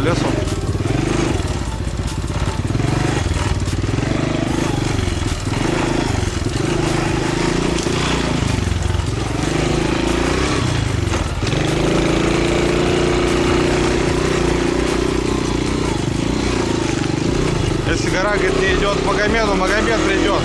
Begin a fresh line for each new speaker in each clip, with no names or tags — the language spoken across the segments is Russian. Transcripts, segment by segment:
лесу. Если гора, говорит, не идет к Магомеду, Магомед придет.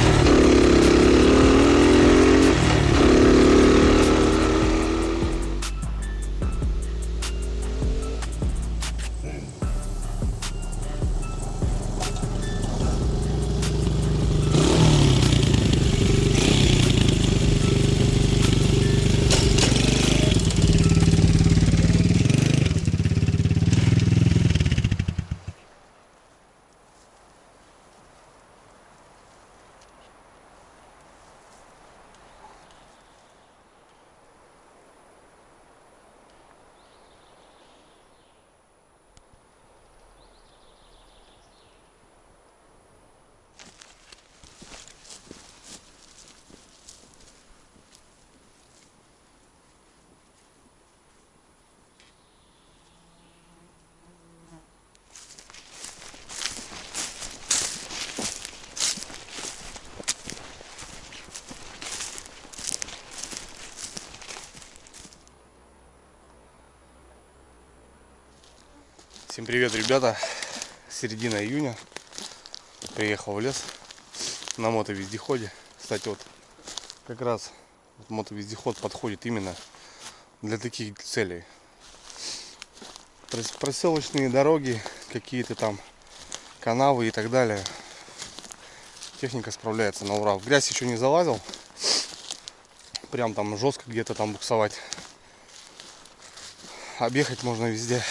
Всем привет, ребята! Середина июня. Приехал в лес на мотовездеходе. Кстати, вот как раз мотовездеход подходит именно для таких целей. Проселочные дороги, какие-то там канавы и так далее. Техника справляется на ура. В грязь еще не залазил. Прям там жестко где-то там буксовать. Объехать можно везде.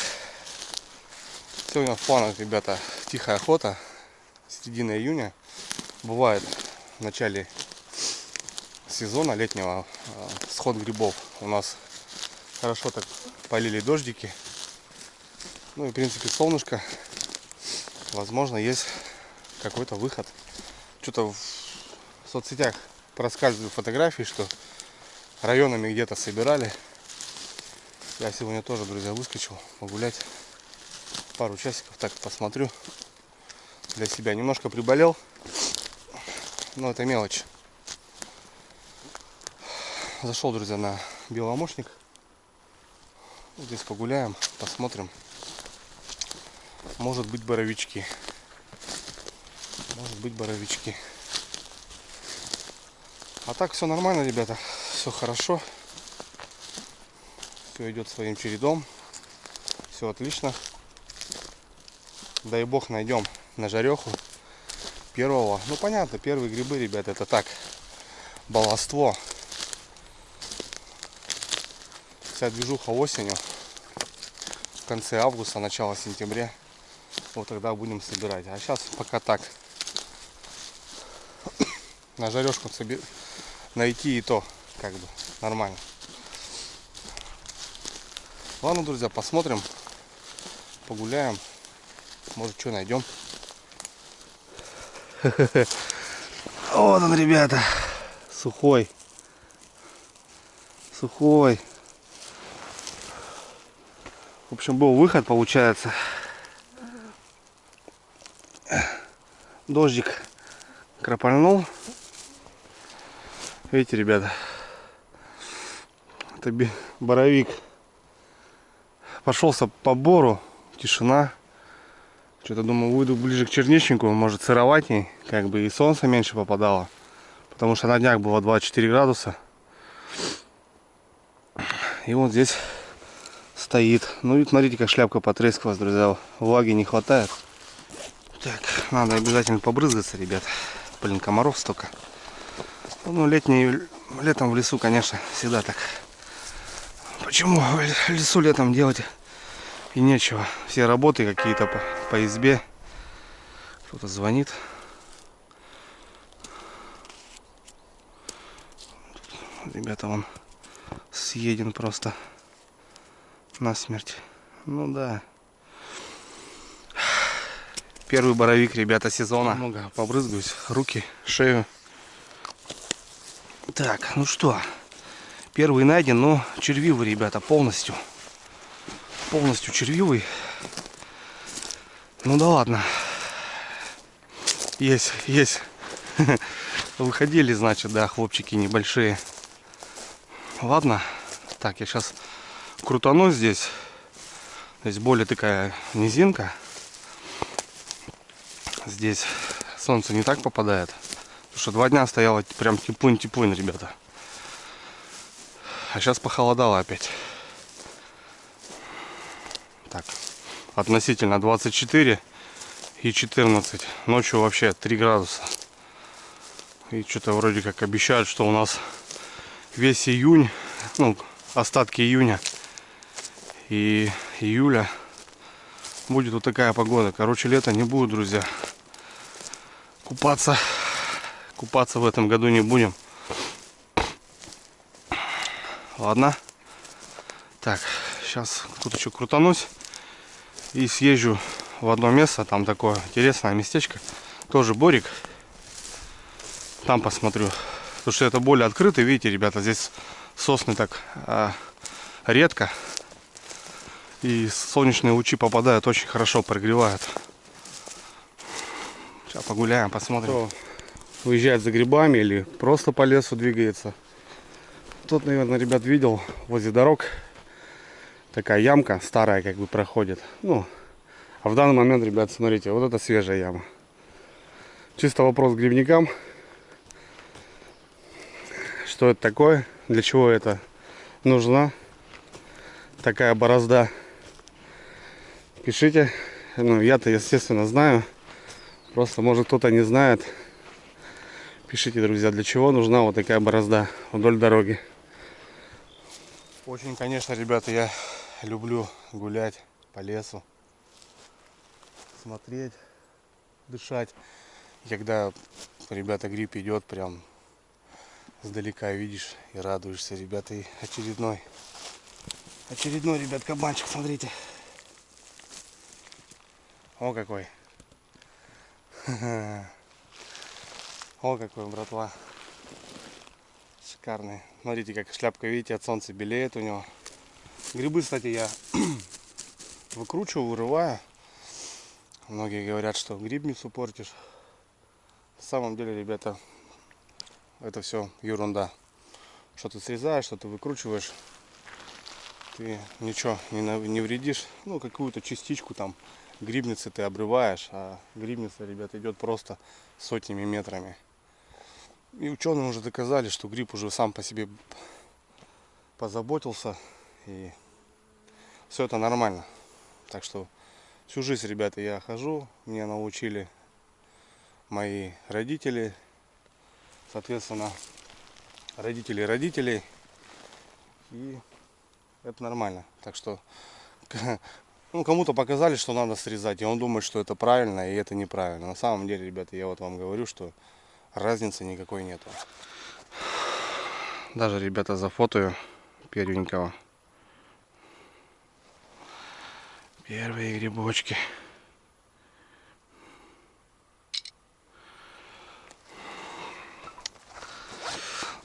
Сегодня в планах, ребята, тихая охота. Середина июня. Бывает в начале сезона летнего сход грибов. У нас хорошо так полили дождики. Ну и в принципе солнышко. Возможно, есть какой-то выход. Что-то в соцсетях проскальзывают фотографии, что районами где-то собирали. Я сегодня тоже, друзья, выскочил погулять. Пару часиков так посмотрю для себя. Немножко приболел, но это мелочь. Зашел, друзья, на беломошник. Здесь погуляем, посмотрим. Может быть, боровички. Может быть, боровички. А так все нормально, ребята. Все хорошо. Все идет своим чередом. Все отлично. Дай бог найдем на жареху первого. Ну понятно, первые грибы, ребята, это так, баловство. Вся движуха осенью, в конце августа, начало сентября. Вот тогда будем собирать. А сейчас пока так. На жарешку найти и то как бы нормально. Ладно, друзья, посмотрим, погуляем. Может, что найдем. Вот он, ребята. Сухой. Сухой. В общем, был выход, получается. Дождик кропальнул. Видите, ребята. Это боровик. Пошелся по бору. Тишина. Что-то думаю, выйду ближе к черничнику, может сыроватней, как бы и солнце меньше попадало. Потому что на днях было 24 градуса. И вот здесь стоит. Ну и смотрите, как шляпка потрескалась, друзья. Влаги не хватает. Так, надо обязательно побрызгаться, ребят. Блин, комаров столько. Ну, летом в лесу, конечно, всегда так. Почему в лесу летом делать и нечего? Все работы какие-то по избе. Кто-то звонит. Ребята, он съеден просто насмерть. Ну да. Первый боровик, ребята, сезона. Много побрызгаюсь. Руки, шею. Так, ну что. Первый найден, но червивый, ребята, полностью. Полностью червивый. Ну да ладно. Есть. Выходили, значит, да, хлопчики небольшие. Ладно. Так, я сейчас крутану здесь. Здесь более такая низинка. Здесь солнце не так попадает. Потому что 2 дня стояло прям типунь, ребята. А сейчас похолодало опять. Так, относительно 24 и 14. Ночью вообще 3 градуса. И что-то вроде как обещают, что у нас весь июнь, ну, остатки июня и июля будет вот такая погода. Короче, лето не будет, друзья. Купаться в этом году не будем. Ладно. Так, сейчас тут еще крутанусь и съезжу в одно место. Там такое интересное местечко. Тоже борик. Там посмотрю. Потому что это более открытый. Видите, ребята, здесь сосны так редко. И солнечные лучи попадают, очень хорошо прогревают. Сейчас погуляем, посмотрим. Кто уезжает за грибами или просто по лесу двигается. Тут, наверное, ребят, видел возле дорог такая ямка старая как бы проходит. Ну, а в данный момент, ребят, смотрите, вот это свежая яма. Чисто вопрос к грибникам. Что это такое? Для чего это нужна такая борозда? Пишите. Ну, я-то, естественно, знаю. Просто, может, кто-то не знает. Пишите, друзья, для чего нужна вот такая борозда вдоль дороги. Очень, конечно, ребята, я люблю гулять по лесу. Смотреть, дышать. И когда, ребята, гриб идет, прям сдалека видишь и радуешься, ребята. И очередной, ребят, кабанчик, смотрите. О, какой. О, какой, братва. Шикарный. Смотрите, как шляпка, видите, от солнца белеет у него. Грибы, кстати, я выкручиваю, вырываю. Многие говорят, что грибницу портишь. На самом деле, ребята, это все ерунда. Что ты срезаешь, что ты выкручиваешь, ты ничего не вредишь. Ну, какую-то частичку там грибницы ты обрываешь, а грибница, ребята, идет просто сотнями метрами. И ученые уже доказали, что гриб уже сам по себе позаботился, и все это нормально. Так что всю жизнь, ребята, я хожу, меня научили мои родители, соответственно, родители родителей, и это нормально. Так что, ну, кому-то показали, что надо срезать, и он думает, что это правильно, и это неправильно. На самом деле, ребята, я вот вам говорю, что разницы никакой нету. Даже, ребята, зафотою первенького. Первые грибочки.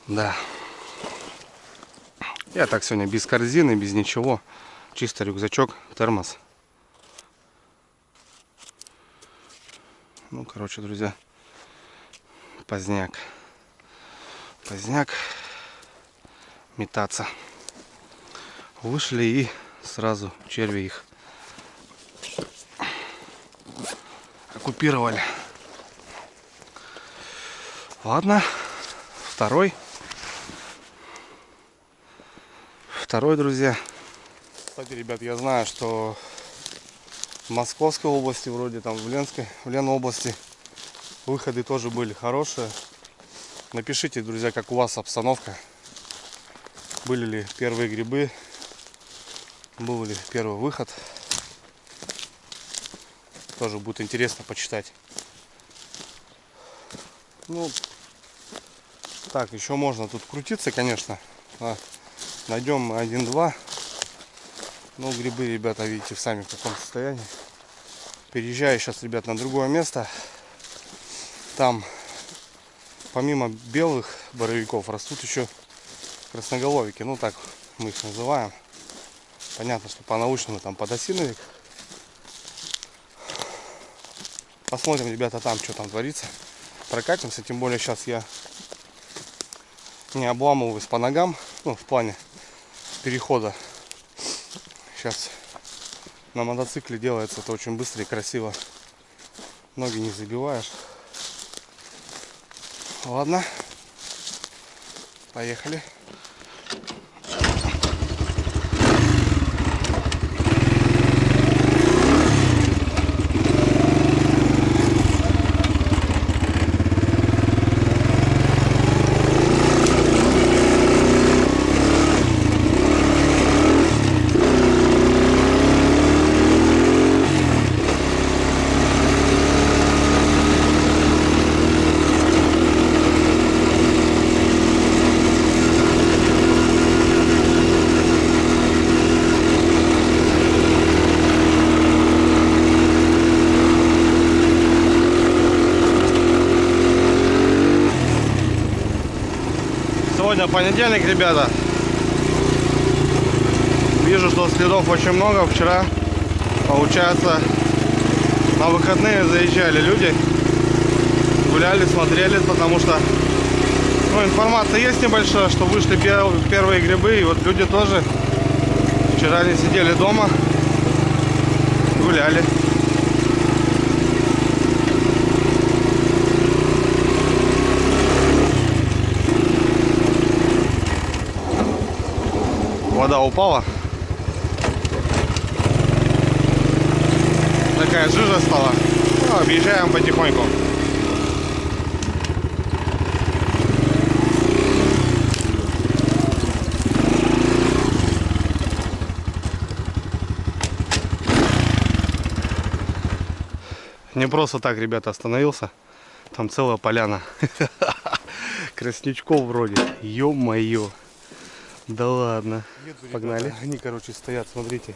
Да. Я так сегодня без корзины, без ничего. Чисто рюкзачок, термос. Ну, короче, друзья, поздняк метаться. Вышли и сразу черви их оккупировали. Ладно, второй, друзья. Кстати, ребят, я знаю, что в Московской области, вроде там в Ленобласти выходы тоже были хорошие. Напишите, друзья, как у вас обстановка. Были ли первые грибы? Был ли первый выход? Тоже будет интересно почитать. Ну, так, еще можно тут крутиться, конечно. Найдем 1-2. Ну, грибы, ребята, видите, сами в каком состоянии. Переезжаю сейчас, ребят, на другое место. Там, помимо белых боровиков, растут еще красноголовики. Ну, так мы их называем. Понятно, что по-научному там подосиновик. Посмотрим, ребята, там что там творится. Прокатимся, тем более сейчас я не обламываюсь по ногам, ну, в плане перехода. Сейчас на мотоцикле делается это очень быстро и красиво. Ноги не забиваешь. Ладно, поехали. Сегодня понедельник, ребята. Вижу, что следов очень много. Вчера, получается, на выходные заезжали люди. Гуляли, смотрели, потому что информация есть небольшая, что вышли первые грибы. И вот люди тоже вчера не сидели дома, гуляли. Вода упала. Такая жижа стала. Ну, объезжаем потихоньку. Не просто так, ребята, остановился. Там целая поляна. Краснячков вроде. Ё-моё. Да ладно. Еду, погнали. Ребята, они, короче, стоят, смотрите.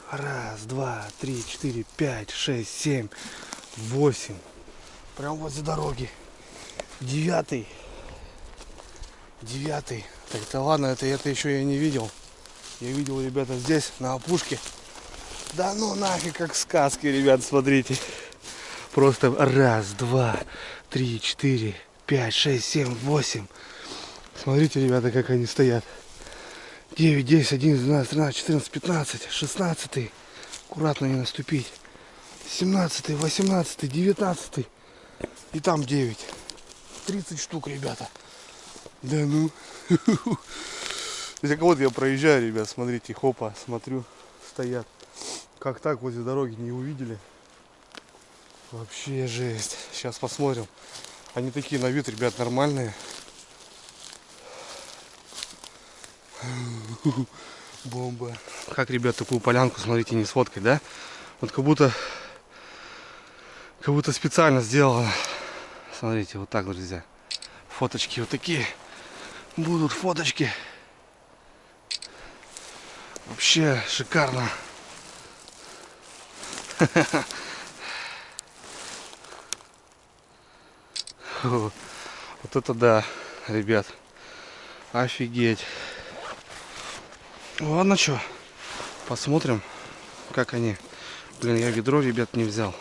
Раз, два, три, четыре, пять, шесть, семь, восемь. Прям возле дороги. Девятый. Так-то ладно, это еще я не видел. Я видел, ребята, здесь, на опушке. Да ну нафиг, как в сказке, ребят, смотрите. Просто раз, два, три, четыре, пять, шесть, семь, восемь. Смотрите, ребята, как они стоят. 9, 10, 11, 12, 13, 14, 15, 16. Аккуратно не наступить. 17, 18, 19. И там 9. 30 штук, ребята. Да ну. Так вот я проезжаю, ребят, смотрите, хопа, смотрю, стоят. Как так возле дороги не увидели? Вообще жесть. Сейчас посмотрим. Они такие на вид, ребят, нормальные. Бомба. Как, ребят, такую полянку, смотрите, не сфоткать, да? Вот как будто специально сделано. Смотрите, вот так, друзья. Фоточки вот такие. Будут фоточки. Вообще шикарно. Вот это да, ребят. Офигеть. Ладно, что, посмотрим, как они. Блин, я ведро, ребят, не взял.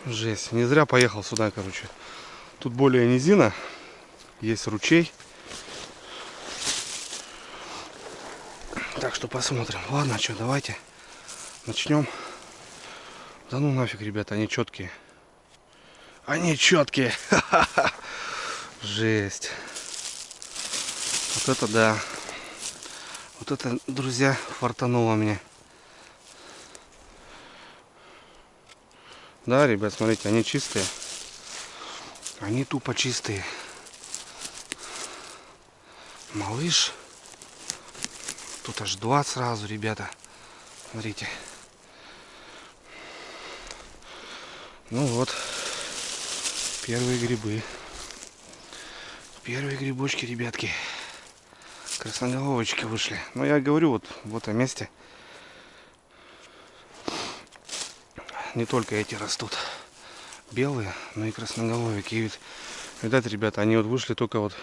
Жесть, не зря поехал сюда, короче. Тут более низина, есть ручей. Так что посмотрим. Ладно, что, давайте начнем. Да ну нафиг, ребята, они четкие. Они четкие. Жесть. Вот это да. Вот это, друзья, фартануло мне. Да, ребят, смотрите, они чистые. Они тупо чистые. Малыш. Тут аж 2 сразу, ребята. Смотрите. Ну вот. Первые грибы. Первые грибочки, ребятки. Красноголовочки вышли. Но я говорю, вот в этом месте не только эти растут белые, но и красноголовики. И видать, ребята, они вот вышли только вот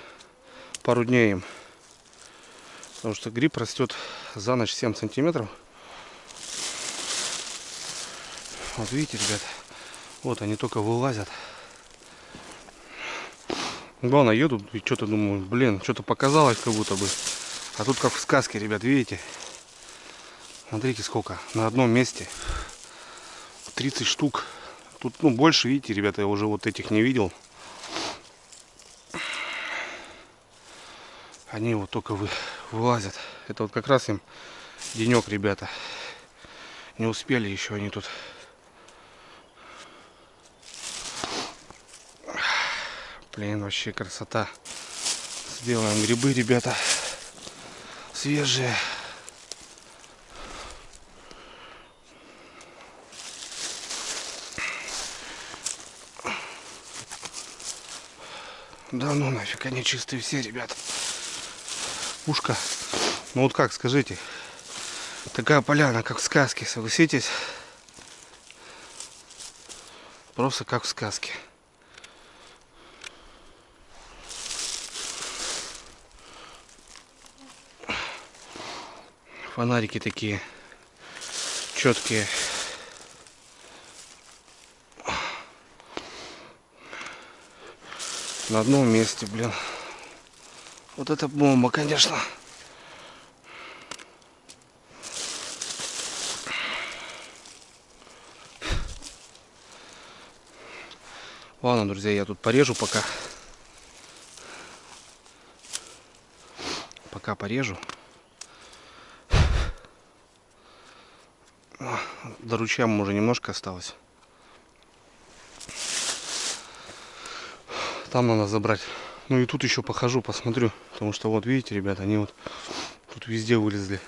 пару дней им. Потому что гриб растет за ночь 7 сантиметров. Вот видите, ребят, Вот они только вылазят. Главное, едут и что-то думаю, блин, что-то показалось как будто бы. А тут как в сказке, ребят, видите? Смотрите сколько. На одном месте 30 штук. Тут, ну, больше, видите, ребята, я уже вот этих не видел. Они вот только вылазят. Это вот как раз им денек, ребята. Не успели еще они тут. Блин, вообще красота. Сделаем грибы, ребята. Свежие. Да ну нафиг, они чистые все, ребят. Пушка. Ну вот как, скажите. Такая поляна, как в сказке, согласитесь? Просто как в сказке. Фонарики такие четкие. На одном месте, блин. Вот это бомба, конечно. Ладно, друзья, я тут порежу пока. Пока порежу. До ручья уже немножко осталось. Там надо забрать. Ну и тут еще похожу, посмотрю. Потому что вот видите, ребята, они вот тут везде вылезли.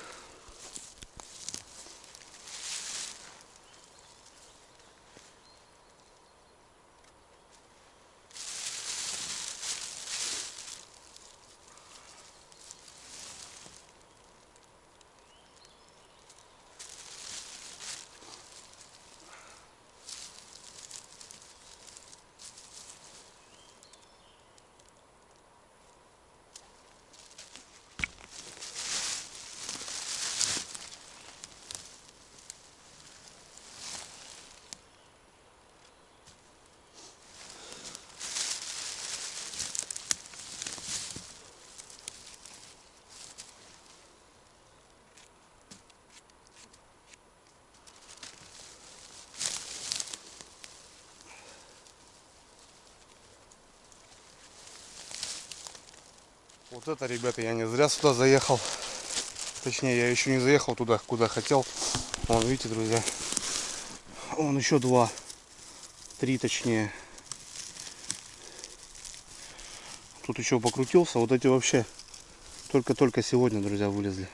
Вот это, ребята, я не зря сюда заехал. Точнее, я еще не заехал туда, куда хотел. Вон, видите, друзья. Вон еще два. Три, точнее. Тут еще покрутился. Вот эти вообще только-только сегодня, друзья, вылезли.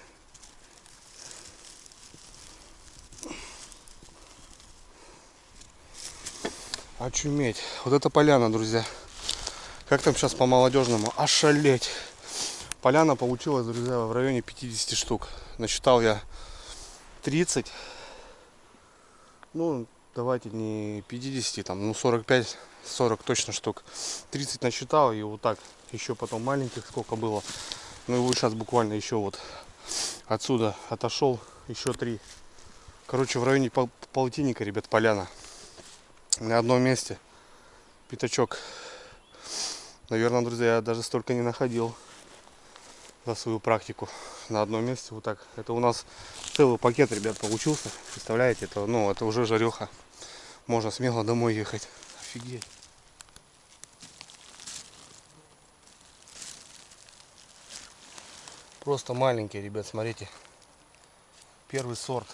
Очуметь. Вот это поляна, друзья. Как там сейчас по-молодежному? Ошалеть. Поляна получилась, друзья, в районе 50 штук. Насчитал я 30. Ну, давайте не 50, там, ну 45-40 точно штук. 30 насчитал, и вот так. Еще потом маленьких сколько было. Ну и вот сейчас буквально еще вот отсюда отошел еще 3. Короче, в районе полтинника, ребят, поляна. На одном месте. Пятачок. Наверное, друзья, я даже столько не находил за свою практику на одном месте. Вот так. Это у нас целый пакет, ребят, получился. Представляете, это, ну, это уже жареха. Можно смело домой ехать. Офигеть. Просто маленькие, ребят, смотрите. Первый сорт.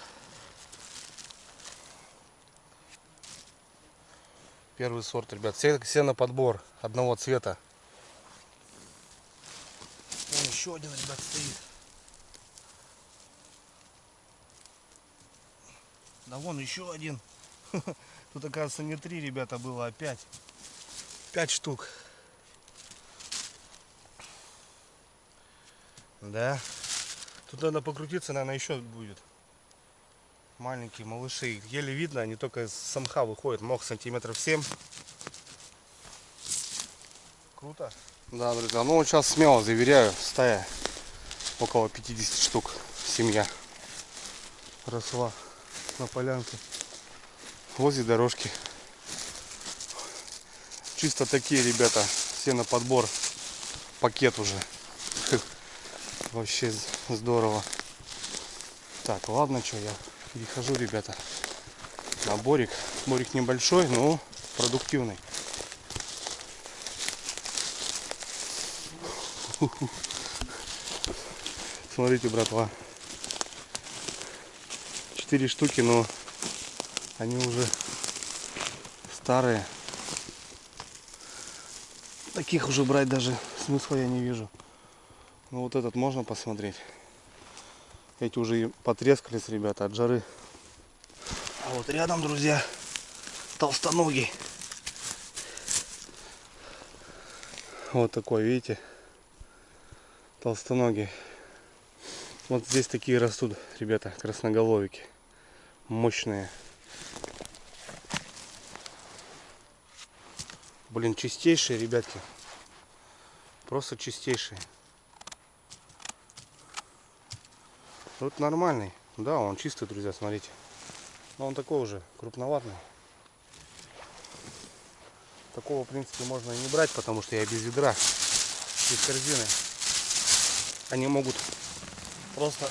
Первый сорт, ребят. Все на подбор одного цвета. Вон еще один, ребят, стоит. Да вон еще один. Тут, оказывается, не 3, ребята, было, а 5. 5 штук. Да. Тут надо покрутиться, наверное, еще будет. Маленькие малыши. Их еле видно, они только из самха выходят. Мох сантиметров 7. Круто. Да, друзья, ну вот сейчас смело заверяю, стая около 50 штук. Семья росла на полянке возле дорожки. чисто такие, ребята, все на подбор. Пакет уже. Вообще здорово. Так, ладно, что я перехожу, ребята, на борик. Борик небольшой, но продуктивный. Смотрите, братва. 4 штуки, но они уже старые. Таких уже брать даже смысла я не вижу. Ну вот этот можно посмотреть. Эти уже и потрескались, ребята, от жары. А вот рядом, друзья, толстоногий. Вот такой, видите? Толстоногий. Вот здесь такие растут, ребята, красноголовики. Мощные. Блин, чистейшие, ребятки. Просто чистейшие. Вот нормальный. Да, он чистый, друзья, смотрите. Но он такой уже крупноватый. Такого, в принципе, можно и не брать, потому что я без ведра, без корзины. Они могут просто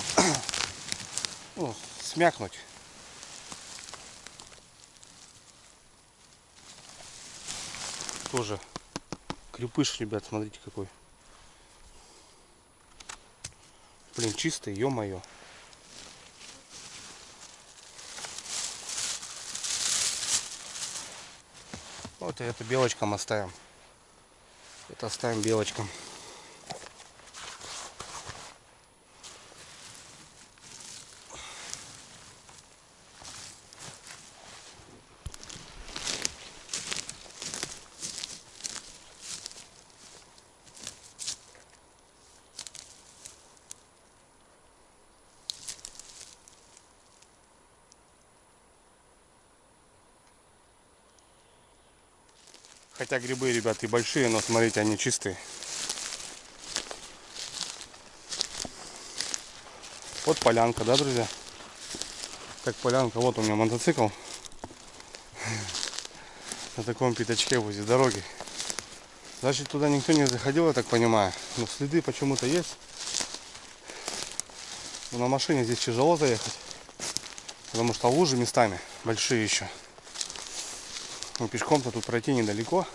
смякнуть. Тоже крепыш, ребят, смотрите какой. Блин, чистый, ё-моё. Вот и это белочкам оставим. Это оставим белочкам. Хотя грибы, ребят, и большие, но смотрите, они чистые. Вот полянка, да, друзья? Как полянка. Вот у меня мотоцикл. На таком пятачке возле дороги. Значит, туда никто не заходил, я так понимаю. Но следы почему-то есть. Но на машине здесь тяжело заехать. Потому что лужи местами большие еще. Ну, пешком-то тут пройти недалеко.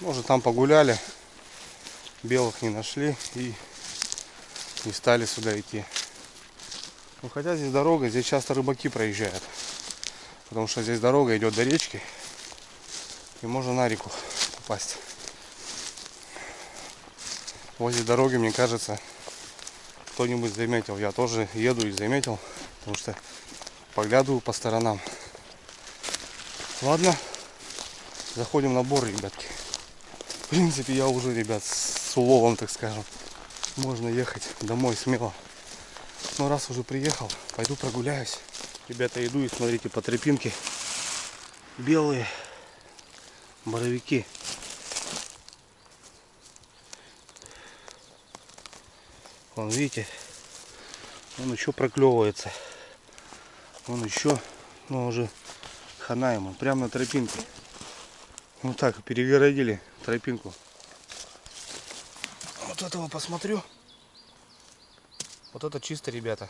Может, там погуляли, белых не нашли и не стали сюда идти. Ну, хотя здесь дорога, здесь часто рыбаки проезжают. Потому что здесь дорога идет до речки. И можно на реку попасть. Возле дороги, мне кажется, кто-нибудь заметил. Я тоже еду и заметил. Потому что поглядываю по сторонам. Ладно, заходим на бор, ребятки. В принципе, я уже, ребят, с уловом, так скажем. Можно ехать домой смело. Но раз уже приехал, пойду прогуляюсь. Ребята, иду и смотрите, по тропинке белые боровики. Вон, видите, он еще проклевывается. Он еще, но уже хана ему, прямо на тропинке. Вот так перегородили тропинку. Вот этого посмотрю. Вот это чисто, ребята.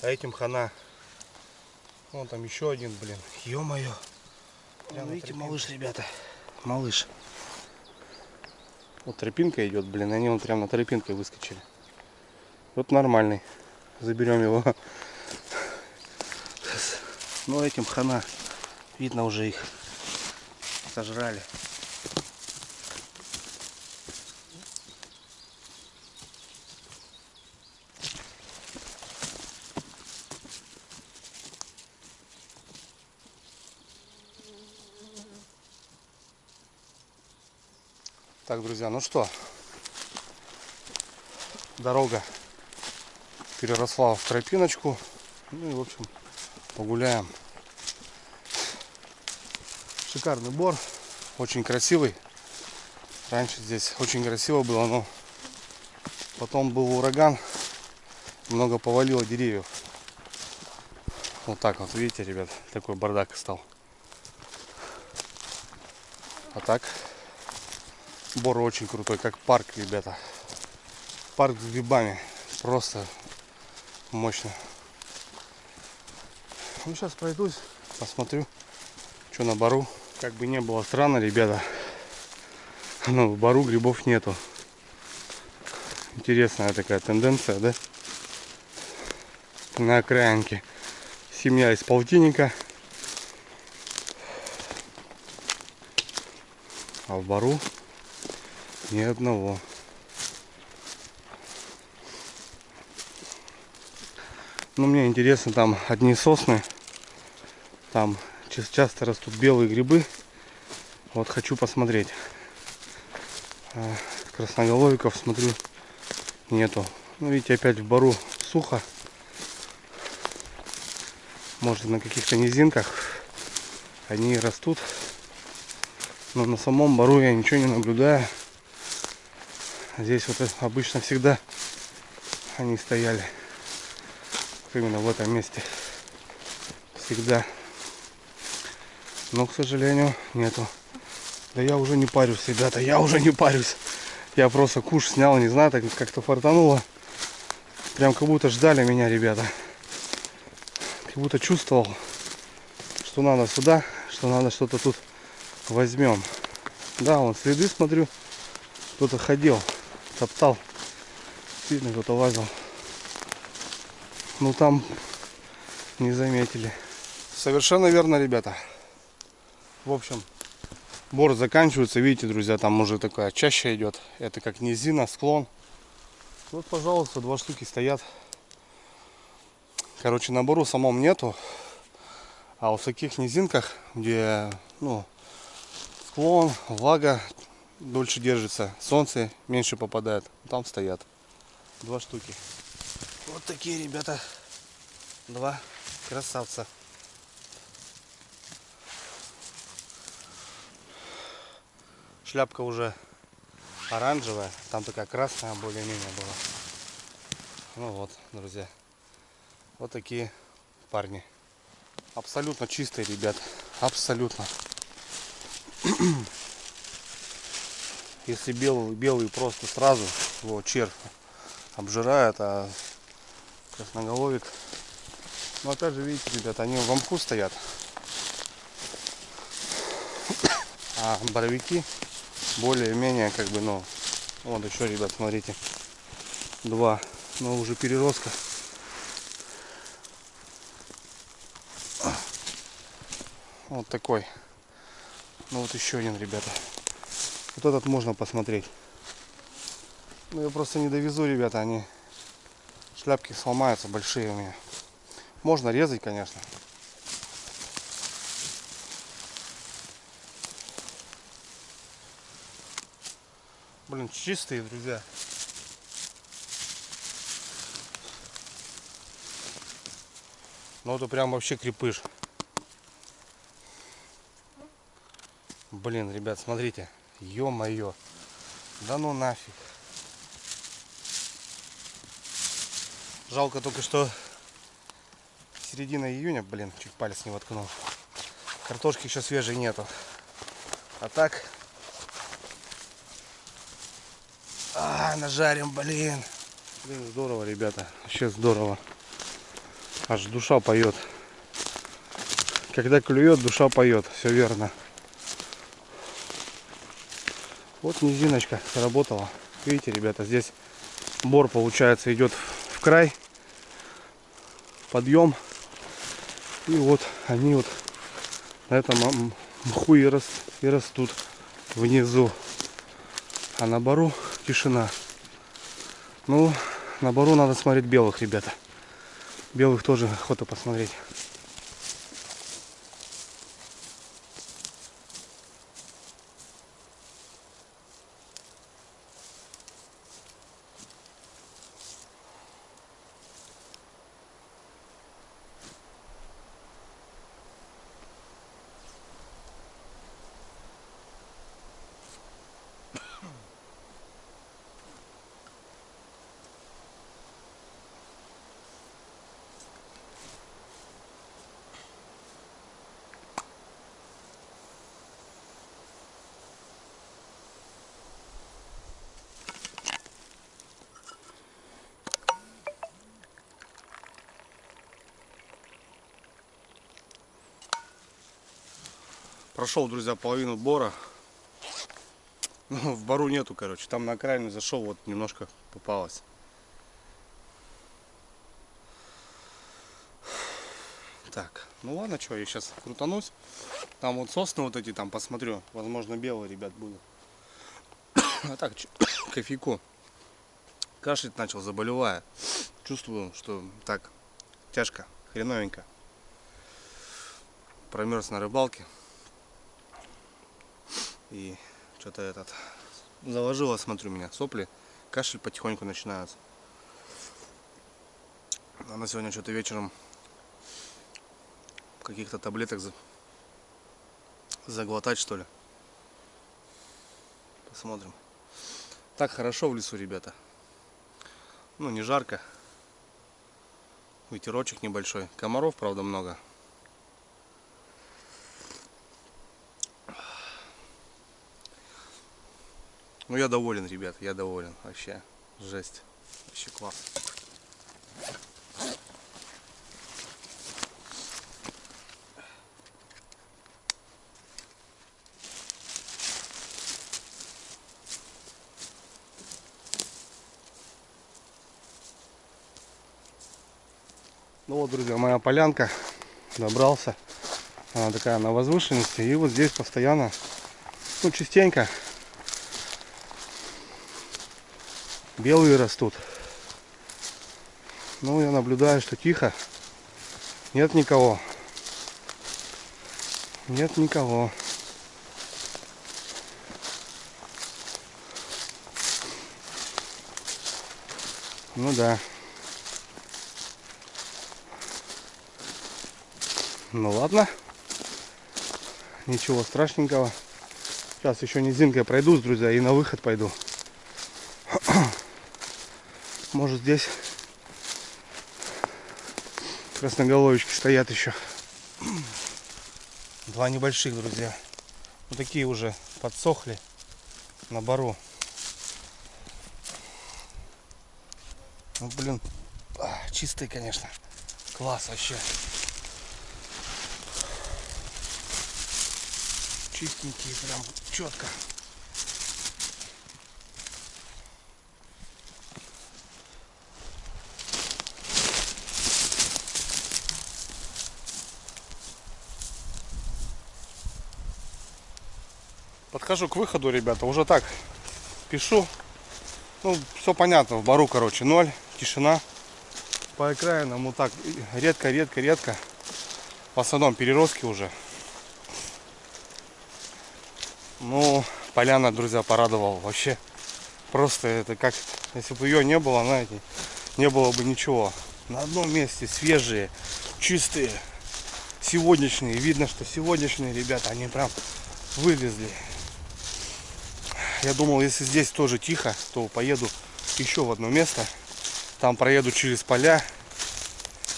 А этим хана. Вон там еще один, блин. Ё-моё. Видите, малыш, ребята. Малыш. Вот тропинка идет, блин. Они вон прям на тропинке выскочили. Вот нормальный. Заберем его. Ну, этим хана. Видно, уже их сожрали. Так, друзья, ну что, дорога переросла в тропиночку. Ну и, в общем, погуляем. Шикарный бор, очень красивый. Раньше здесь очень красиво было, но потом был ураган, много повалило деревьев. Вот так вот, видите, ребят, такой бардак стал. А так, Бор очень крутой, как парк, ребята. Парк с грибами, просто мощно. Ну, сейчас пройдусь, посмотрю, что на Бору. Как бы не было странно, ребята, но в Бору грибов нету. Интересная такая тенденция, да? На окраинке семья из полтинника, а в Бору ни одного. Ну, мне интересно, там одни сосны, там часто растут белые грибы. Вот хочу посмотреть. Красноголовиков, смотрю, нету. Ну, видите, опять в Бору сухо. Может, на каких-то низинках они растут. Но на самом Бору я ничего не наблюдаю. Здесь вот обычно всегда они стояли. Именно в этом месте. Всегда. Но, к сожалению, нету. Да я уже не парюсь, ребята, я уже не парюсь. Я просто куш снял, не знаю, так как-то фартануло. Прям как будто ждали меня, ребята. Как будто чувствовал, что надо сюда, что надо что-то тут возьмем. Да, вон следы, смотрю, кто-то ходил, топтал. Видно, кто-то лазил. Ну там не заметили. Совершенно верно, ребята. В общем, Бор заканчивается. Видите, друзья, там уже такая чаща идет. Это как низина, склон. Вот, пожалуйста, 2 штуки стоят. Короче, на Бору самом нету. А вот в таких низинках, где, ну, склон, влага дольше держится, солнце меньше попадает, там стоят 2 штуки. Вот такие, ребята, 2 красавца. Шляпка уже оранжевая, там такая красная более-менее была. Ну вот, друзья, вот такие парни. Абсолютно чистые, ребят, абсолютно. Если белый просто сразу его червь обжирает, а красноголовик, ну опять же, видите, ребят, они в мху стоят, а боровики более-менее как бы, ну, вот еще, ребят, смотрите, 2, но уже переростка. Вот такой. Ну вот еще один, ребята. Вот этот можно посмотреть. Ну я просто не довезу, ребята, они шляпки сломаются, большие у меня. Можно резать, конечно. Блин, чистые, друзья. Ну это прям вообще крепыш. Блин, ребят, смотрите. Ё-моё. Да ну нафиг. Жалко только, что середина июня, блин, чуть палец не воткнул. Картошки еще свежей нету. А так... нажарим, блин. Блин, здорово, ребята. Вообще здорово. Аж душа поет. Когда клюет, душа поет. Все верно. Вот низиночка сработала. Видите, ребята, здесь Бор, получается, идет в край. Подъем. И вот они вот на этом мху и растут внизу. А на Бору тишина. Ну, на Бору надо смотреть белых, ребята. Белых тоже охота посмотреть. Прошел, друзья, половину бора. Ну, в бору нету, короче. Там на окраину зашел, вот немножко попалось. Так, ну ладно, что, я сейчас крутанусь. Там вот сосны вот эти, там посмотрю. Возможно, белые, ребят, будут. А так, кофейку. Кашлять начал, заболевая. Чувствую, что так, тяжко, хреновенько. Промерз на рыбалке. И что-то заложило, смотрю, меня сопли. Кашель потихоньку начинается. Надо сегодня что-то вечером каких-то таблеток заглотать, что ли. Посмотрим. Так хорошо в лесу, ребята. Ну, не жарко. Ветерочек небольшой. Комаров, правда, много. Ну, я доволен, ребят, я доволен. Вообще, жесть. Вообще класс. Ну вот, друзья, моя полянка. Добрался. Она такая на возвышенности. И вот здесь постоянно, ну, частенько белые растут. Ну, я наблюдаю, что тихо. Нет никого. Нет никого. Ну да. Ну ладно. Ничего страшненького. Сейчас еще низинкой пройдусь, друзья, и на выход пойду. Может, здесь красноголовички стоят еще. Два небольших, друзья. Вот такие уже подсохли на бору. Ну, блин, чистые, конечно. Класс вообще. Чистенькие, прям четко. Подхожу к выходу, ребята, уже так пишу. Ну, все понятно, в бору, короче, 0, тишина. По окраинам вот так редко. В основном переростки уже. Ну, поляна, друзья, порадовала вообще. Просто это как, если бы ее не было, знаете, не было бы ничего. На одном месте свежие, чистые, сегодняшние. Видно, что сегодняшние ребята, они прям вылезли. Я думал, если здесь тоже тихо, то поеду еще в одно место. Там проеду через поля.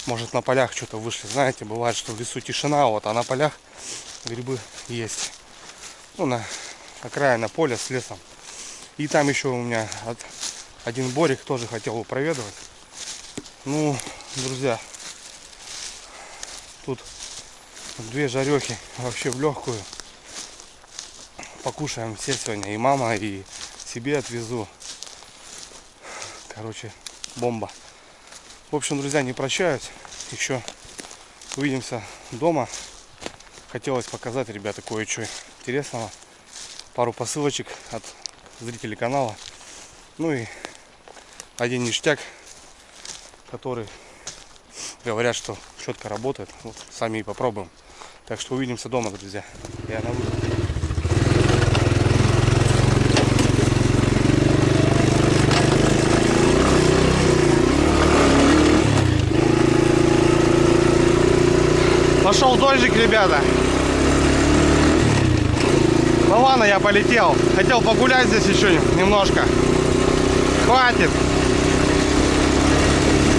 Может, на полях что-то вышло. Знаете, бывает, что в лесу тишина, вот, а на полях грибы есть. Ну, на окраина поля с лесом. И там еще у меня один борик тоже хотел его проведывать. Ну, друзья, тут две жарехи вообще в легкую. Покушаем все сегодня. И мама, и себе отвезу. Короче, бомба. В общем, друзья, не прощаюсь. Еще увидимся дома. Хотелось показать, ребята, кое-что интересного. Пару посылочек от зрителей канала. Ну и один ништяк, который говорят, что четко работает. Вот, сами и попробуем. Так что увидимся дома, друзья. Я на выход. Пошел дождик, ребята. Ну ладно, я полетел. Хотел погулять здесь еще немножко. Хватит.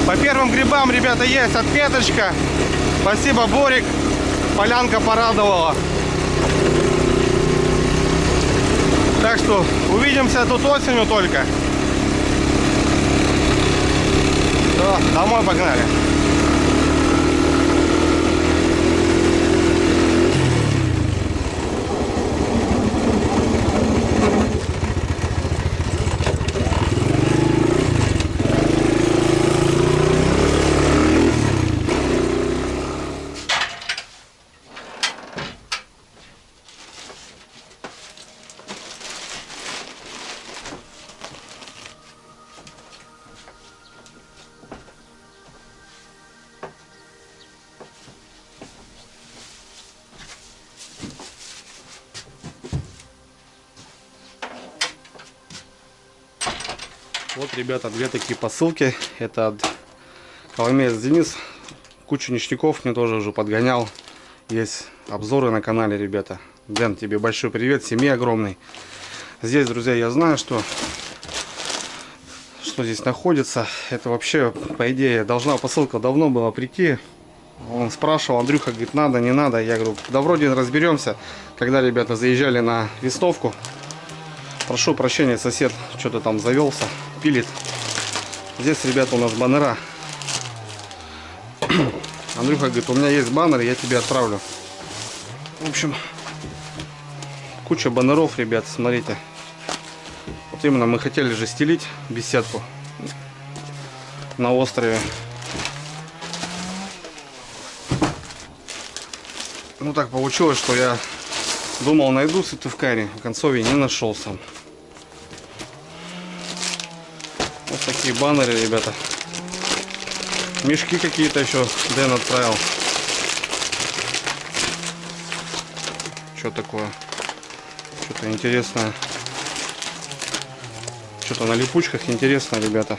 По первым грибам, ребята, есть отметочка. Спасибо, Борик. Полянка порадовала. Так что увидимся тут осенью только. Все, домой погнали. Вот, ребята, две такие посылки. Это от Коломеец Денис. Кучу ништяков мне тоже уже подгонял. Есть обзоры на канале, ребята. Дэн, тебе большой привет, семье огромный. Здесь, друзья, я знаю, что здесь находится. Это вообще, по идее, должна посылка давно была прийти. Он спрашивал, Андрюха, говорит, надо, не надо. Я говорю, да вроде разберемся. Когда ребята заезжали на Вестовку, прошу прощения, сосед что-то там завелся, пилит. Здесь, ребята, у нас баннера. Андрюха говорит, у меня есть баннер, я тебе отправлю. В общем, куча баннеров, ребят, смотрите. Вот именно мы хотели же стелить беседку на острове. Ну так получилось, что я думал, найду в Сыктывкаре, в Концове не нашел сам. Вот такие баннеры, ребята. Мешки какие-то еще Дэн отправил. Что такое? Что-то интересное. Что-то на липучках интересно, ребята.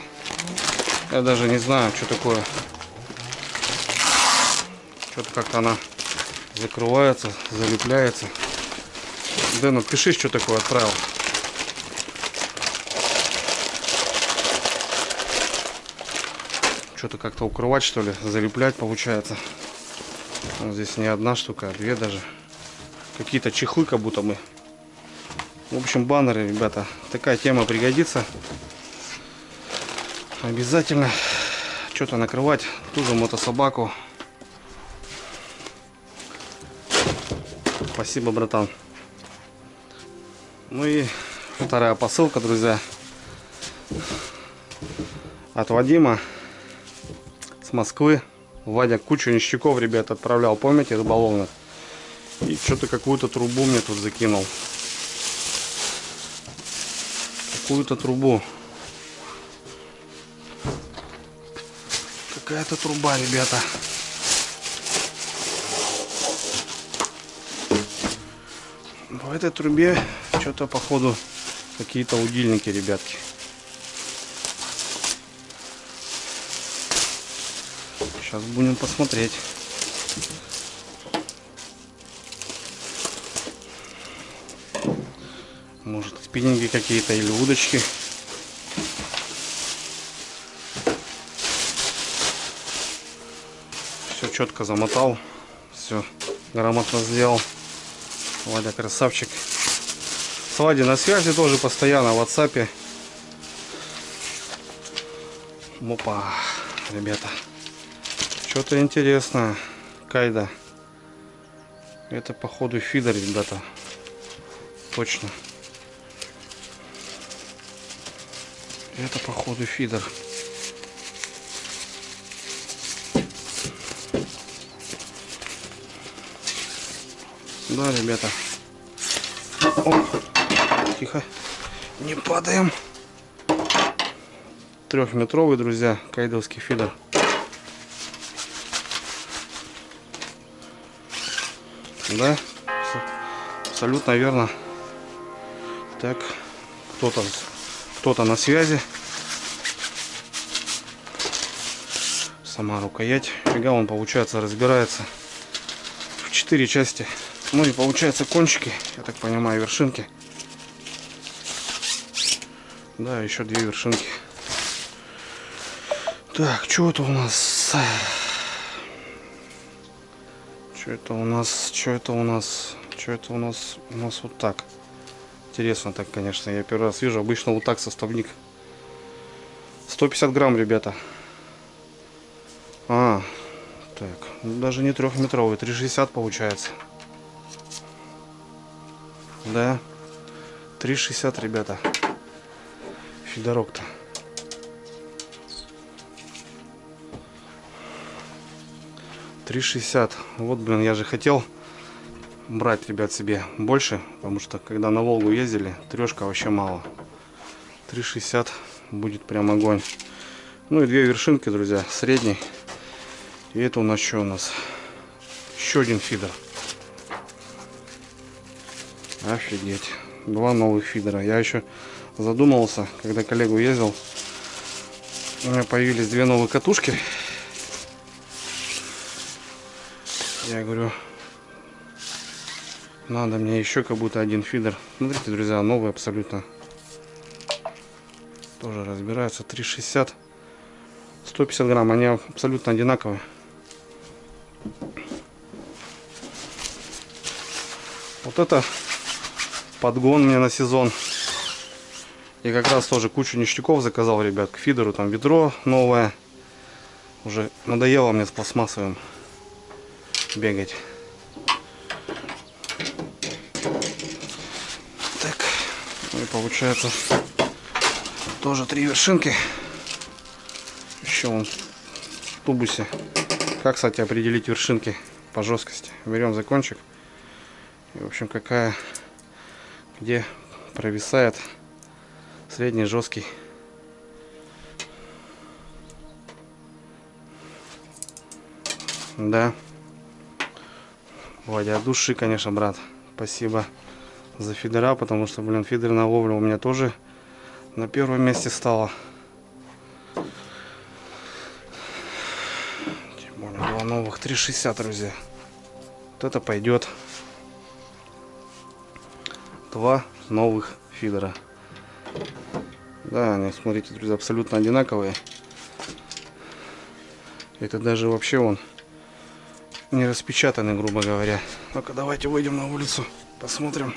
Я даже не знаю, что такое. Что-то как-то она закрывается, залепляется. Дэн, напиши, что такое отправил. Что-то как-то укрывать, что ли, залеплять получается. Вот здесь не одна штука, а две даже. Какие-то чехлы, как будто бы. В общем, баннеры, ребята. Такая тема пригодится. Обязательно что-то накрывать. Ту же мотособаку. Спасибо, братан. Ну и вторая посылка, друзья. От Вадима. С Москвы. Вадя кучу ништяков, ребят, отправлял. Помните, рыболовных? И что-то какую-то трубу мне тут закинул. Какую-то трубу. Какая-то труба, ребята. В этой трубе что-то, походу, какие-то удильники, ребятки. Сейчас будем посмотреть. Может, спиннинги какие-то или удочки. Все четко замотал. Все грамотно сделал. Вадя красавчик. С Вадей на связи тоже постоянно в WhatsApp. Опа, ребята. Что-то интересное. Кайда. Это, походу, фидер, ребята. Точно. Это, походу, фидер. Да, ребята. О, тихо. Не падаем. 3-метровый, друзья, кайдовский фидер. Да, абсолютно верно. Так, кто-то на связи. Сама рукоять. Фига он, получается, разбирается в 4 части. Ну и получается кончики, я так понимаю, вершинки. Да, еще 2 вершинки. Так, что это у нас? Что это у нас? У нас вот так. Интересно так, конечно. Я первый раз вижу. Обычно вот так составник. 150 грамм, ребята. Так. Даже не 3-метровый. 3,60 получается. Да. 3,60, ребята. Фидерок-то. $3,60. Вот, блин, я же хотел брать, ребят, себе больше, потому что когда на Волгу ездили, 3 вообще мало. 3,60 будет прям огонь. Ну и 2 вершинки, друзья, средний. И это у нас что у нас? Еще один фидер. Офигеть. 2 новых фидера. Я еще задумался, когда коллегу ездил, У меня появились две новые катушки. Я говорю, надо мне еще как будто один фидер. Смотрите, друзья, новый абсолютно. Тоже разбираются. 3,60. 150 грамм. Они абсолютно одинаковые. Вот это подгон мне на сезон. И как раз тоже кучу ништяков заказал, ребят, к фидеру. Там ведро новое. Уже надоело мне с пластмассовым бегать. Так, ну и получается тоже 3 вершинки. Еще вон в тубусе. Как, кстати, определить вершинки по жесткости? Берем за кончик. И, в общем, какая, где провисает средний, жесткий. Да. Вадя, от души, конечно, брат. Спасибо за фидера, потому что, блин, фидерная ловля у меня тоже на первом месте стала. Тем более 2 новых 3,60, друзья. Вот это пойдет. 2 новых фидера. Да, они, смотрите, друзья, абсолютно одинаковые. Это даже вообще он не распечатаны, грубо говоря. Ну-ка, давайте выйдем на улицу, посмотрим.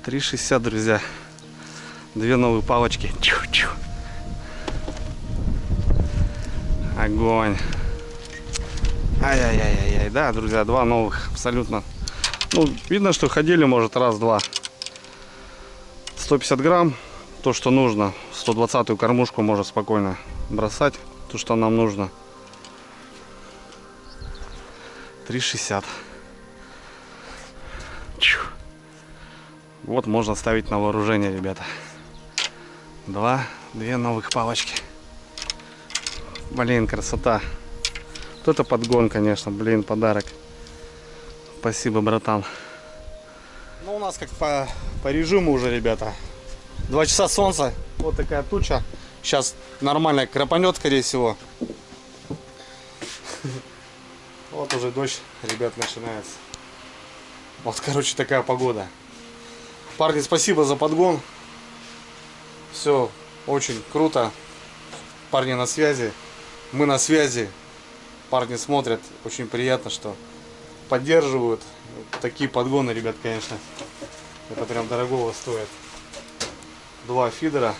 3,60, друзья. 2 новые палочки. Чу-чу. Огонь. Ай-яй-яй-яй. Да, друзья, 2 новых. Абсолютно. Ну, видно, что ходили, может, раз-два. 150 грамм. То, что нужно. 120-ю кормушку можно спокойно бросать. То, что нам нужно. 3,60. Вот можно ставить на вооружение, ребята. 2 новых палочки. Блин, красота. Вот это подгон, конечно. Блин, подарок. Спасибо, братан. Ну, у нас как по режиму уже, ребята. 2 часа солнца. Вот такая туча. Сейчас нормально крапанет, скорее всего. Вот уже дождь, ребят, начинается. Вот, короче, такая погода. Парни, спасибо за подгон. Все очень круто. Парни на связи. Мы на связи. Парни смотрят. Очень приятно, что поддерживают. Такие подгоны, ребят, конечно. Это прям дорогого стоит. 2 фидера.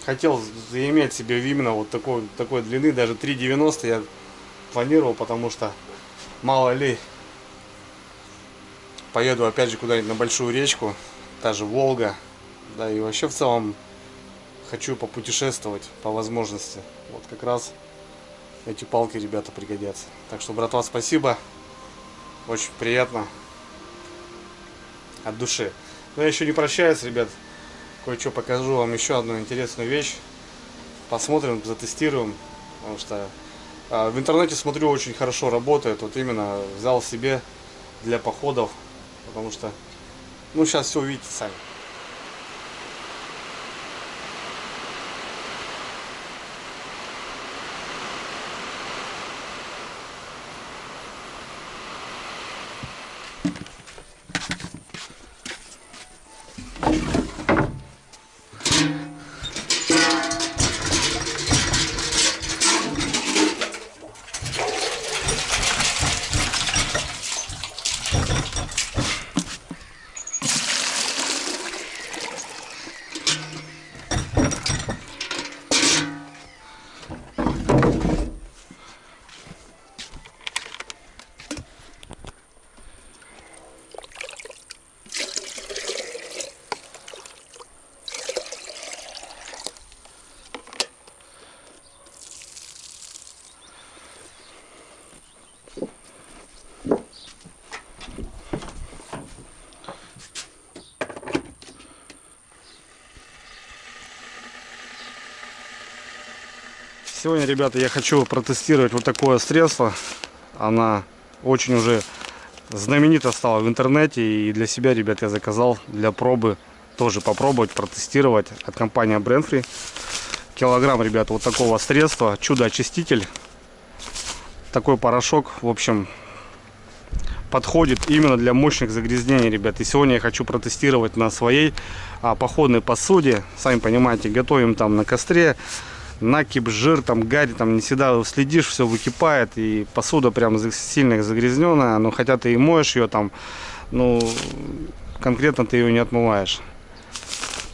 Хотел заиметь себе именно вот такой длины. Даже 3,90 я планировал, потому что мало ли поеду опять же куда-нибудь на большую речку, та же Волга, да, и вообще в целом хочу попутешествовать по возможности. Вот как раз эти палки, ребята, пригодятся. Так что, братва, спасибо, очень приятно, от души. Но я еще не прощаюсь, ребят, кое-что покажу вам, еще одну интересную вещь. Посмотрим, затестируем, потому что в интернете, смотрю, очень хорошо работает. Вот именно взял себе для походов, потому что, ну, сейчас все увидите сами. Сегодня, ребята, я хочу протестировать вот такое средство. Она очень уже знаменита стала в интернете. И для себя, ребят, я заказал для пробы тоже попробовать, протестировать от компании Brandfree. Килограмм, ребята, вот такого средства, чудо-очиститель. Такой порошок, в общем, подходит именно для мощных загрязнений, ребят. И сегодня я хочу протестировать на своей походной посуде. Сами понимаете, готовим там на костре, накипь, жир, там гарь, там не всегда следишь, все выкипает, и посуда прям сильно загрязненная. Но хотя ты и моешь ее там, ну конкретно ты ее не отмываешь.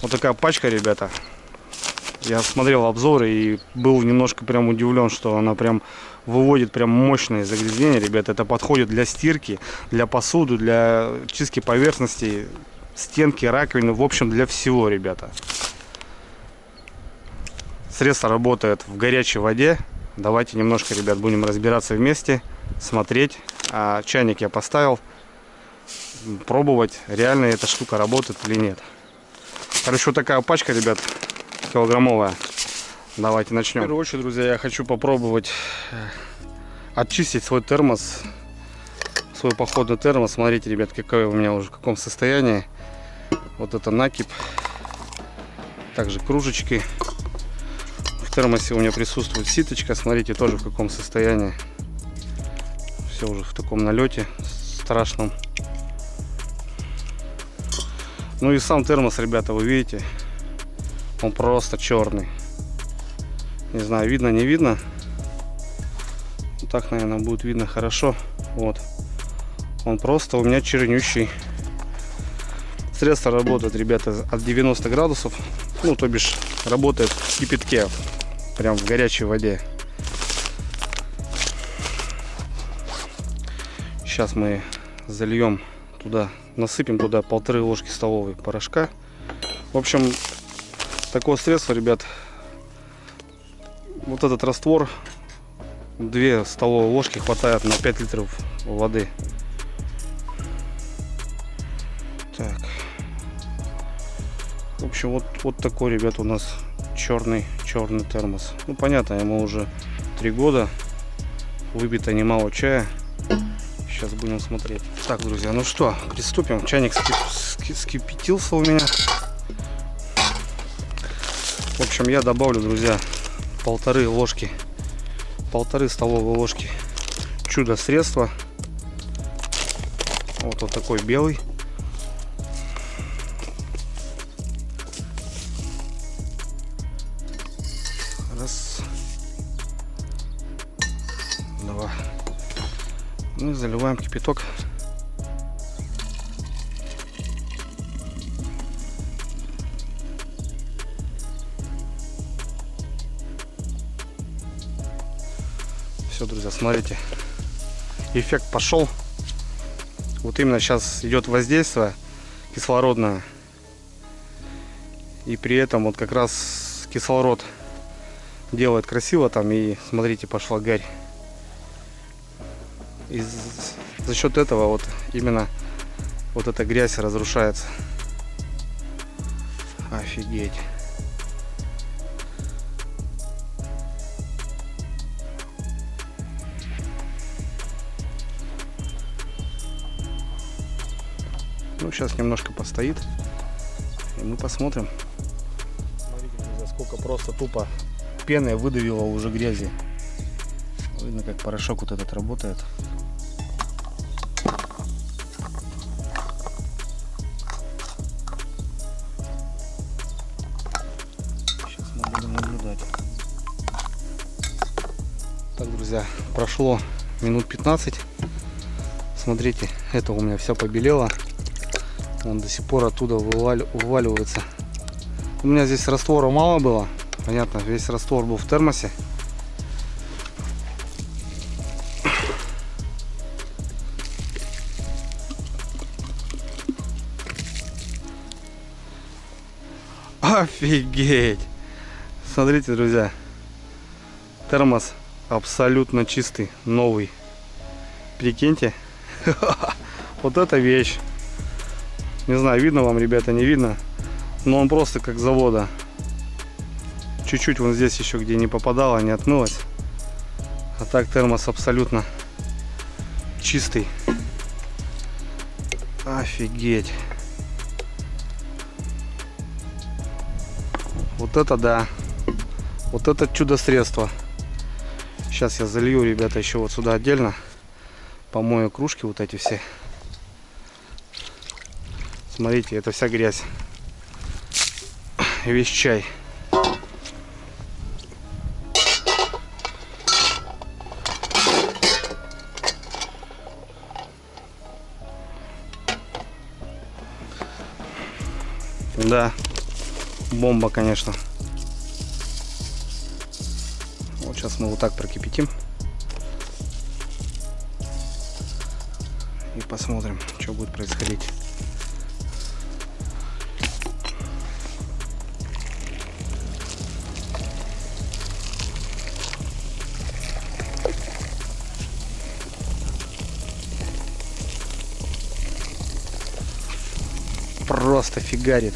Вот такая пачка, ребята. Я смотрел обзоры и был немножко прям удивлен, что она прям выводит прям мощные загрязнения, ребята. Это подходит для стирки, для посуды, для чистки поверхностей, стенки, раковины, в общем, для всего, ребята. Средство работает в горячей воде. Давайте немножко, ребят, будем разбираться вместе, смотреть. Чайник я поставил, пробовать, реально эта штука работает или нет. Короче, вот такая пачка, ребят, килограммовая. Давайте начнем. В первую очередь, друзья, я хочу попробовать очистить свой термос, свой походный термос. Смотрите, ребят, какой у меня уже в каком состоянии. Вот это накипь, также кружечки. В термосе у меня присутствует ситочка, смотрите, тоже в каком состоянии. Все уже в таком налете страшном. Ну и сам термос, ребята, вы видите, он просто черный. Не знаю, видно, не видно. Вот так, наверное, будет видно хорошо. Вот. Он просто у меня чернющий. Средство работает, ребята, от 90 градусов. Ну, то бишь, работает в кипятке. Прям в горячей воде. Сейчас мы зальем туда, насыпем туда 1,5 ложки столовой порошка. В общем, такое средство, ребят, вот этот раствор 2 столовые ложки хватает на 5 литров воды. Так, в общем, вот такой, ребят, у нас черный термос. Ну, понятно, ему уже 3 года, выпито немало чая. Сейчас будем смотреть. Так, друзья, ну что, приступим. Чайник скипятился у меня. В общем, я добавлю, друзья, 1,5 столовые ложки чудо средства. Вот такой белый. Раз, два. Ну и заливаем кипяток. Все, друзья, смотрите, эффект пошел. Вот именно сейчас идет воздействие кислородное, и при этом вот как раз кислород делает красиво там, и смотрите, пошла гарь. И за счет этого вот именно вот эта грязь разрушается. Офигеть. Ну, сейчас немножко постоит, и мы посмотрим. Смотрите, друзья, сколько просто тупо пены выдавило уже грязи. Видно, как порошок вот этот работает. Сейчас мы будем наблюдать. Так, друзья, прошло минут 15. Смотрите, это у меня все побелело. Он до сих пор оттуда вываливается. У меня здесь раствора мало было. Понятно, весь раствор был в термосе. Офигеть! Смотрите, друзья, термос абсолютно чистый, новый. Прикиньте, вот эта вещь. Не знаю, видно вам, ребята, не видно, но он просто как с завода. Чуть-чуть вон здесь еще, где не попадало, не отмылось. А так термос абсолютно чистый. Офигеть.
Вот это да. Вот это чудо-средство. Сейчас я залью, ребята, еще вот сюда отдельно. Помою кружки вот эти все. Смотрите, это вся грязь. И весь чай. Да, бомба, конечно. Вот сейчас мы вот так прокипятим. И посмотрим, что будет происходить. Просто фигарит.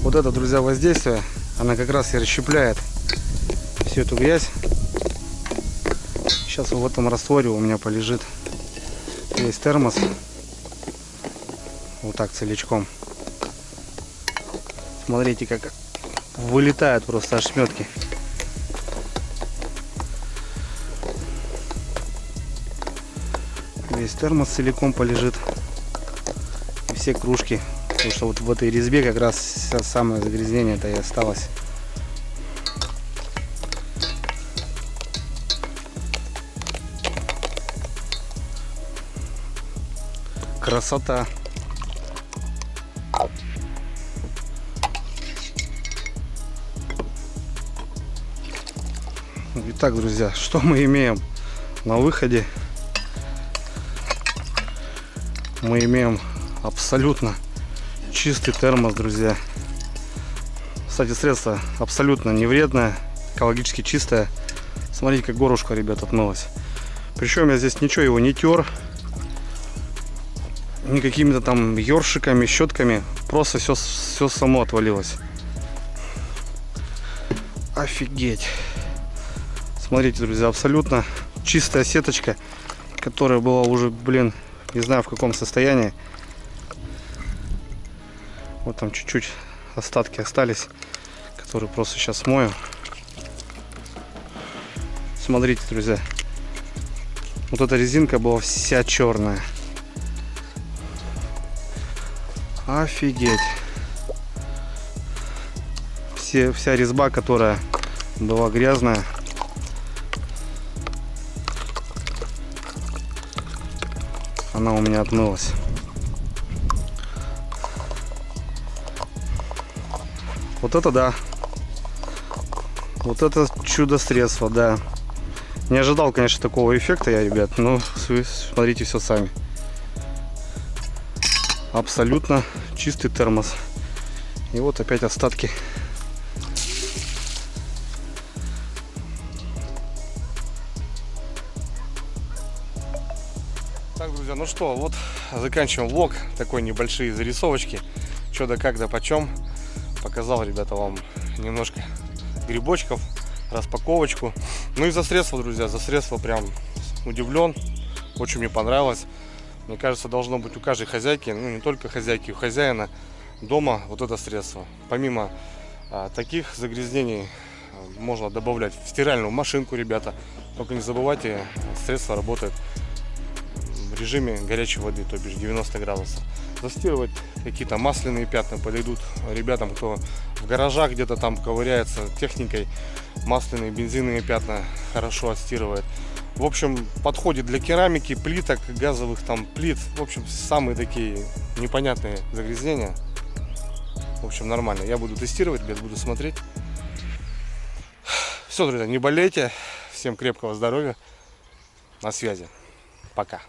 Вот это, друзья, воздействие, она как раз и расщепляет всю эту грязь. Сейчас в этом растворе у меня полежит весь термос. Вот так целиком. Смотрите, как вылетают просто ошметки. Весь термос целиком полежит. И все кружки. Потому что вот в этой резьбе как раз вся самое загрязнение-то и осталось. Красота. Итак, друзья, что мы имеем на выходе? Мы имеем абсолютно чистый термос, друзья. Кстати, средство абсолютно не вредное, экологически чистое. Смотрите, как горлышко, ребят, отмылось. Причем я здесь ничего его не тер, ни какими-то там ёршиками, щетками. Просто все само отвалилось. Офигеть. Смотрите, друзья, абсолютно чистая сеточка, которая была уже, блин, не знаю в каком состоянии. Вот там чуть-чуть остатки остались, которые просто сейчас смою. Смотрите, друзья, вот эта резинка была вся черная. Офигеть. Вся резьба, которая была грязная, она у меня отмылась. Вот это да. Вот это чудо-средство, да. Не ожидал, конечно, такого эффекта я, ребят. Но смотрите все сами. Абсолютно чистый термос. И вот опять остатки. Так, друзья, ну что, вот заканчиваем влог. Такой небольшие зарисовочки. Что да как да почем. Показал, ребята, вам немножко грибочков, распаковочку. Ну и за средства, друзья, за средства прям удивлен. Очень мне понравилось. Мне кажется, должно быть у каждой хозяйки, ну не только хозяйки, у хозяина дома вот это средство. Помимо таких загрязнений можно добавлять в стиральную машинку, ребята. Только не забывайте, средство работает в режиме горячей воды, то бишь 90 градусов. Застирывать какие-то масляные пятна подойдут ребятам, кто в гаражах где-то там ковыряется техникой. Масляные, бензинные пятна хорошо отстирывает. В общем, подходит для керамики, плиток, газовых там плит. В общем, самые такие непонятные загрязнения. В общем, нормально. Я буду тестировать, ребят, буду смотреть. Все, друзья, не болейте. Всем крепкого здоровья. На связи. Пока.